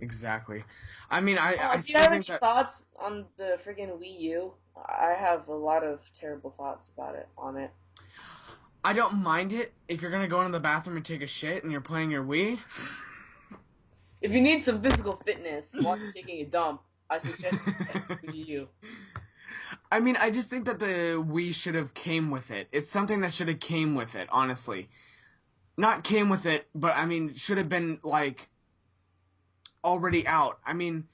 Exactly. I mean, I Do you still have think any that thoughts on the freaking Wii U? I have a lot of terrible thoughts about it on it. I don't mind it if you're gonna go into the bathroom and take a shit and you're playing your Wii. If you need some physical fitness while you're taking a dump, I suggest you get the Wii U. I mean, I just think that the Wii should have came with it. It's something that should have came with it, honestly. Not came with it, but I mean, should have been like already out. I mean,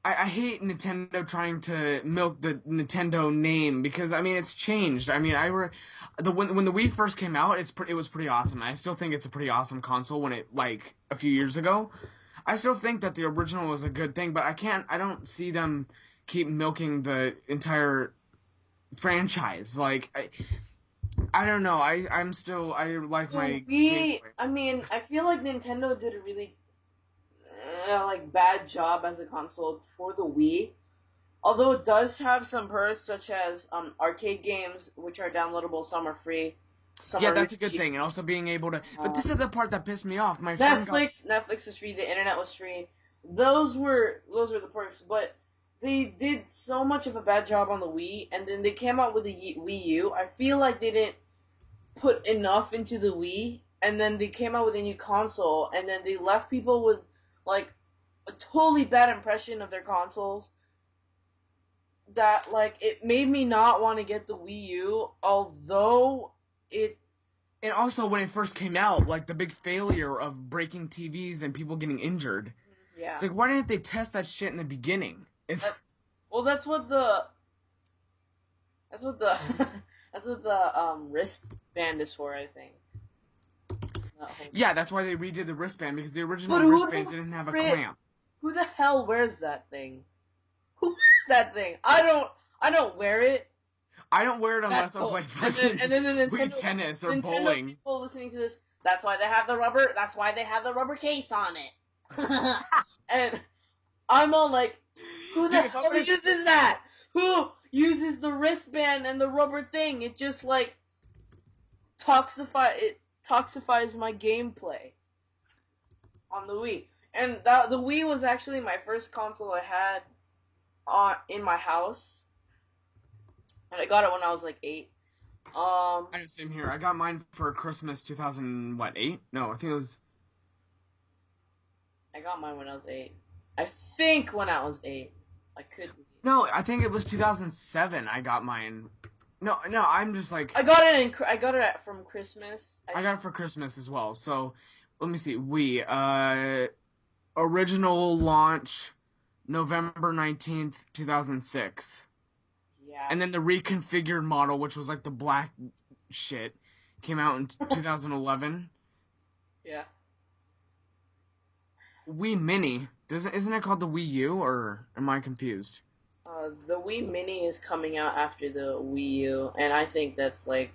I hate Nintendo trying to milk the Nintendo name because I mean it's changed. I mean when the Wii first came out, it was pretty awesome. I still think it's a pretty awesome console when it like a few years ago. I still think that the original was a good thing, but I don't see them keep milking the entire franchise. Like I don't know. I like The my Wii, gameplay. I mean, I feel like Nintendo did a really like bad job as a console for the Wii. Although it does have some perks such as arcade games, which are downloadable, some are free, some Yeah, are really that's a good cheap. thing, and also being able to. But Uh, this is the part that pissed me off. My friend got. Netflix was free, the internet was free. Those were the perks, but they did so much of a bad job on the Wii, and then they came out with the Wii U. I feel like they didn't put enough into the Wii, and then they came out with a new console, and then they left people with like a totally bad impression of their consoles. That like it made me not want to get the Wii U, although it And also, when it first came out, like the big failure of breaking TVs and people getting injured. yeah. It's like, why didn't they test that shit in the beginning? It's That, well, that's what the that's what the wristband is for, I think. yeah, that's why they redid the wristband because the original But who wristband the didn't have a frick? clamp. Who the hell wears that thing? Who wears that thing? I don't wear it. I don't wear it That's unless I'm all. playing fucking And then the Wii tennis or Nintendo bowling. people listening to this. That's why they have the rubber. That's why they have the rubber case on it. And I'm all like, who the Dude, if I'm hell gonna, uses that? Who uses the wristband and the rubber thing? It just like toxifies my gameplay on the Wii. And the Wii was actually my first console I had in my house, and I got it when I was like 8. I know, same here. I got mine for Christmas 2008? No, I think it was. I got mine when I was 8. I think when I was 8. I could be. No, I think it was 2007. I got mine. No, I'm just like. I got it from Christmas. I got it for Christmas as well. So, let me see. Original launch November 19th, 2006. Yeah. And then the reconfigured model, which was like the black shit, came out in 2011. Yeah. Wii Mini. Isn't it called the Wii U, or am I confused? The Wii Mini is coming out after the Wii U, and I think that's like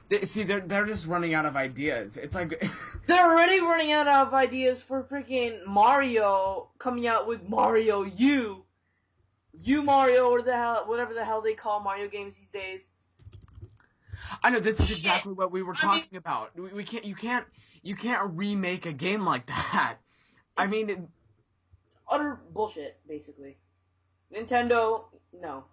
They're just running out of ideas. It's like they're already running out of ideas for freaking Mario coming out with Mario U. Mario, or whatever the hell they call Mario games these days. I know this is Shit. exactly what we were talking about. We can't you can't remake a game like that. I mean, Utter bullshit, basically. Nintendo, no.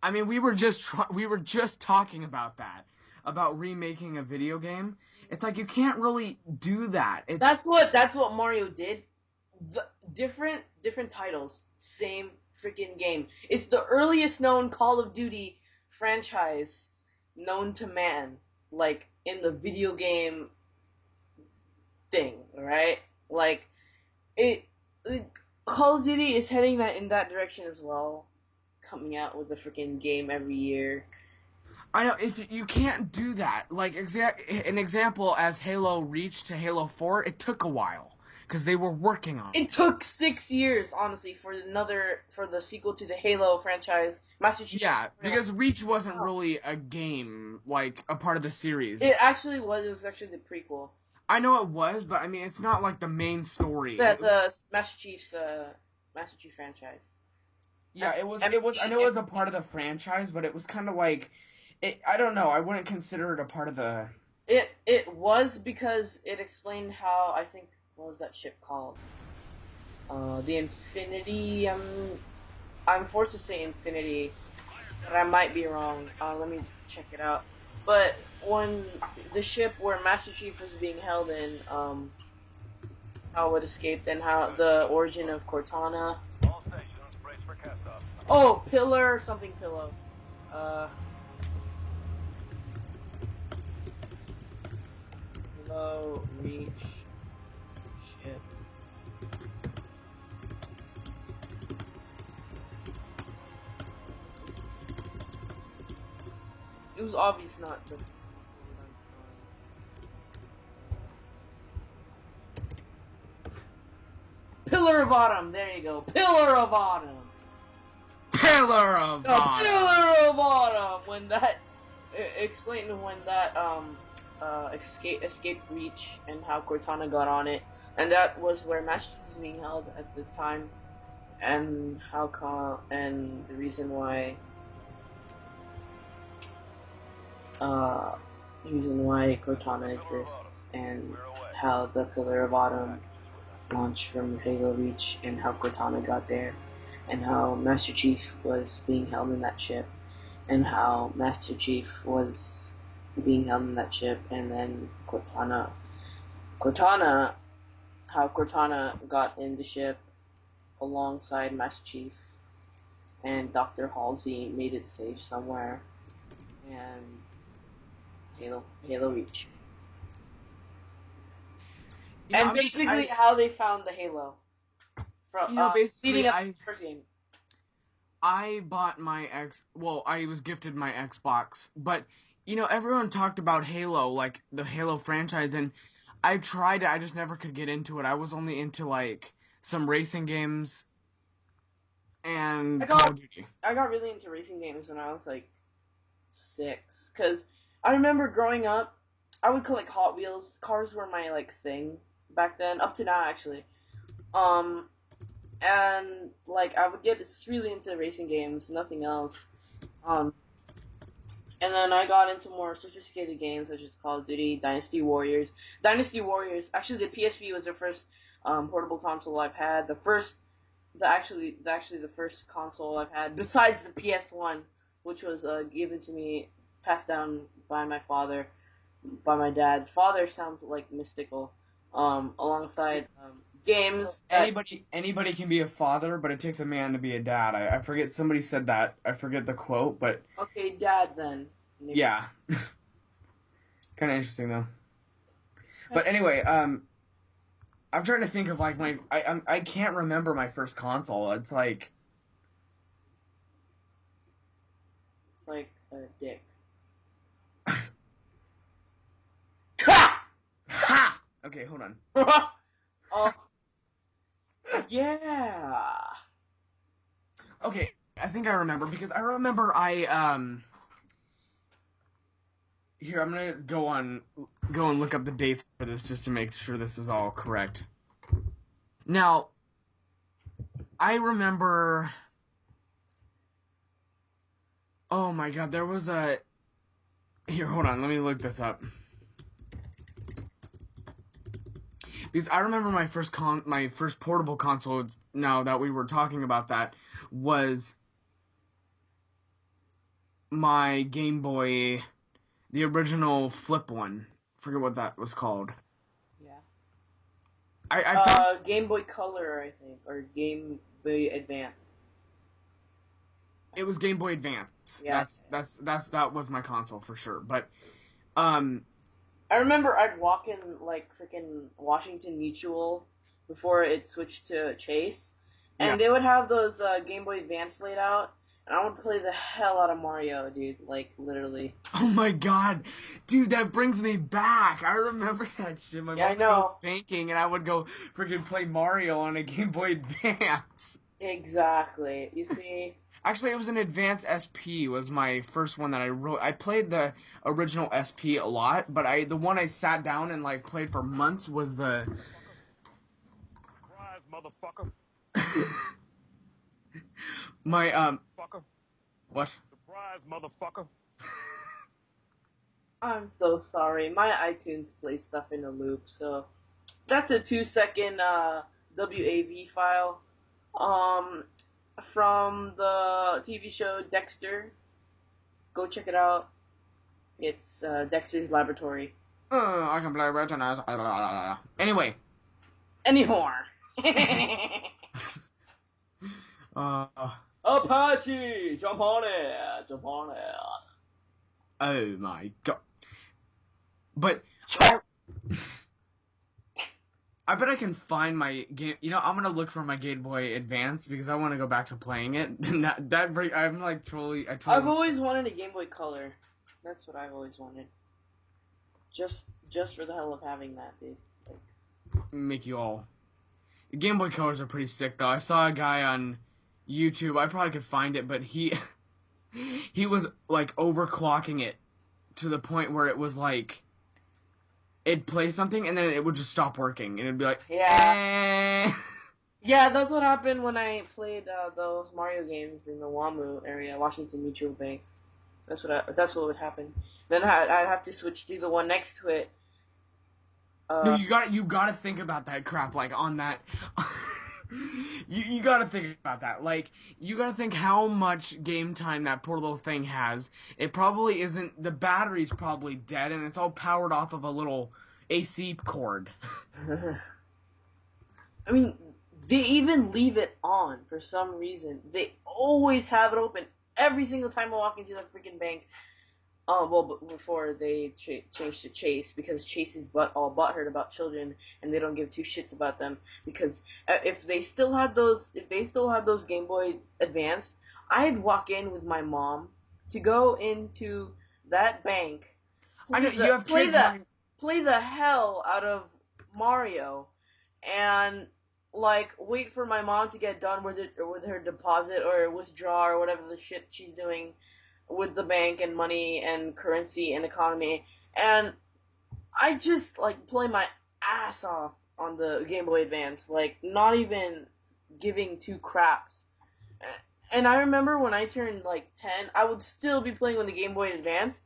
I mean, we were just talking about that, about remaking a video game. It's like you can't really do that. That's what Mario did. Different titles, same freaking game. It's the earliest known Call of Duty franchise known to man, like in the video game thing, right? Like it Call of Duty is heading in that direction as well, coming out with a freaking game every year. I know if you can't do that. Like an example as Halo Reach to Halo 4, it took a while because they were working on it. It took 6 years, honestly, for the sequel to the Halo franchise, Master Chief. Yeah, because Reach wasn't really a game, like a part of the series. It actually was. It was actually the prequel. I know it was, but I mean, it's not like the main story. The Master Chief franchise. Yeah, it was. It was. I know it was a part of the franchise, but it was kind of like, I don't know. I wouldn't consider it a part of the. It was because it explained how, I think, what was that ship called? The Infinity. I'm forced to say Infinity, but I might be wrong. Let me check it out. But when the ship where Master Chief was being held in, how it escaped and how the origin of Cortana. Oh, Pillar something Pillow. Low reach ship. It was obvious not the. Pillar of Autumn. There you go. Pillar of Autumn. Pillar of Autumn. Pillar of Autumn. When that explained when that escape reach and how Cortana got on it, and that was where Master Chief was being held at the time, and and the reason why Cortana exists, and how the Pillar of Autumn launched from Halo Reach, and how Cortana got there, and how Master Chief was being held in that ship, and how Master Chief was being held in that ship, and then how Cortana got in the ship alongside Master Chief, and Dr. Halsey made it safe somewhere, and Halo Reach. And basically how they found the Halo. From, basically, first game. I bought my I was gifted my Xbox, but, everyone talked about Halo, like, the Halo franchise, and I tried it, I just never could get into it. I was only into, like, some racing games and Call of Duty. I got really into racing games when I was, like, 6, because I remember growing up, I would collect Hot Wheels. Cars were my, like, thing back then, up to now, actually. And, like, I would get really into racing games, nothing else. And then I got into more sophisticated games, such as Call of Duty, Dynasty Warriors. Actually, the PSP was the first portable console I've had. The first console I've had, besides the PS1, which was given to me, passed down by my father, by my dad. Father sounds, like, mystical. Alongside games. Anybody can be a father, but it takes a man to be a dad. I forget, somebody said that. I forget the quote, but... Okay, dad then. Maybe. Yeah. Kind of interesting, though. But anyway, I'm trying to think of, like, I can't remember my first console. It's like a dick. Ha! Okay, hold on. Oh. Yeah. Okay, I think I remember, because I remember here, I'm gonna go and look up the dates for this just to make sure this is all correct. Now, I remember... Oh my god, there was a... Here, hold on, let me look this up. Because I remember my first portable console, now that we were talking about that, was my Game Boy, the original flip one. I forget what that was called. Yeah. I found... Game Boy Color, I think, or Game Boy Advance. It was Game Boy Advance. Yeah. That was my console for sure. But I remember I'd walk in, like, freaking Washington Mutual before it switched to Chase, and they would have those Game Boy Advance laid out, and I would play the hell out of Mario, dude, like, literally. Oh my god, dude, that brings me back. I remember that shit. My mom would go banking, and I would go freaking play Mario on a Game Boy Advance. Exactly. You see... Actually, it was an Advance SP was my first one that I wrote. I played the original SP a lot, but the one I sat down and, like, played for months was the... Surprise, motherfucker. My, Fucker. What? Surprise, motherfucker. I'm so sorry. My iTunes plays stuff in a loop, so... That's a 2-second, WAV file from the TV show Dexter. Go check it out. It's Dexter's Laboratory. I can play Retinaz. Anyway. Anymore. Apache, jump on it, jump on it. Oh my god. But I bet I can find my game. You know, I'm gonna look for my Game Boy Advance because I want to go back to playing it. I'm like totally. I've always wanted a Game Boy Color. That's what I've always wanted. Just for the hell of having that, dude. Make you all. Game Boy Colors are pretty sick, though. I saw a guy on YouTube. I probably could find it, but he was like overclocking it to the point where it was like it'd play something and then it would just stop working and it'd be like, yeah. Yeah, that's what happened when I played those Mario games in the WAMU area, Washington Mutual Banks. That's what would happen. Then I'd have to switch to the one next to it. No, you gotta think about that crap, like, on that, you gotta think about that, like, you gotta think how much game time that poor little thing has. It probably isn't, the battery's probably dead, and it's all powered off of a little AC cord. I mean, they even leave it on for some reason. They always have it open every single time I walk into the freaking bank. Before they changed to Chase, because Chase is all butthurt about children, and they don't give two shits about them. Because if they still had those Game Boy Advance, I'd walk in with my mom to go into that bank, play the hell out of Mario, and like wait for my mom to get done with her deposit or withdraw or whatever the shit she's doing with the bank and money and currency and economy, and I just like play my ass off on the Game Boy Advance, like not even giving two craps. And I remember when I turned like 10, I would still be playing with the Game Boy Advance,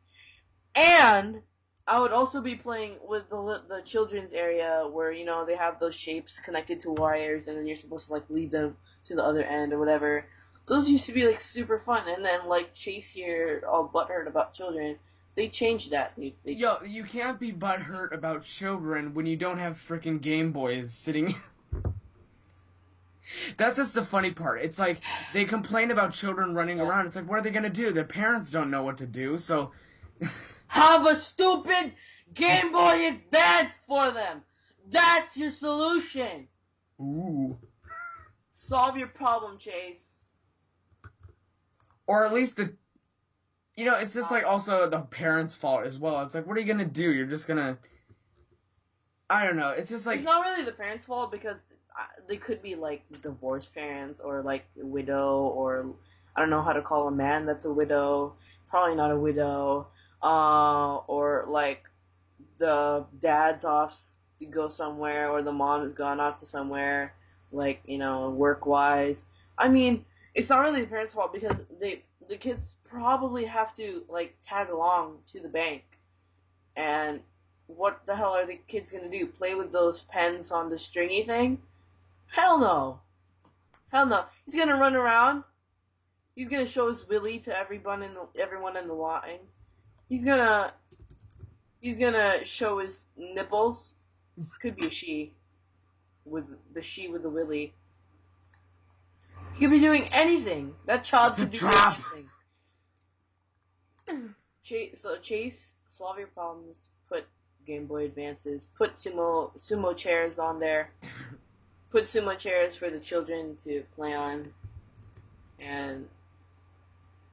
and I would also be playing with the children's area where, you know, they have those shapes connected to wires and then you're supposed to like lead them to the other end or whatever. Those used to be, like, super fun, and then, like, Chase here, all butthurt about children, they changed that. Yo, you can't be butthurt about children when you don't have frickin' Game Boys sitting... That's just the funny part. It's like, they complain about children running around. It's like, what are they gonna do? Their parents don't know what to do, so... Have a stupid Game Boy Advance for them! That's your solution! Ooh. Solve your problem, Chase. Or at least it's just like also the parents' fault as well. It's like, what are you gonna do? You're just gonna, I don't know. It's just like, it's not really the parents' fault because they could be like divorced parents or like a widow, or I don't know how to call a man that's a widow. Probably not a widow. Or like the dad's off to go somewhere, or the mom has gone off to somewhere, like, you know, work-wise. I mean, it's not really the parents' fault because the kids probably have to, like, tag along to the bank. And what the hell are the kids going to do? Play with those pens on the stringy thing? Hell no. Hell no. He's going to run around. He's going to show his willy to everyone in the line. He's going to show his nipples. Could be a she. With the willy. He could be doing anything. That child could be doing anything. Chase, solve your problems. Put Game Boy Advances. Put sumo chairs on there. Put sumo chairs for the children to play on. And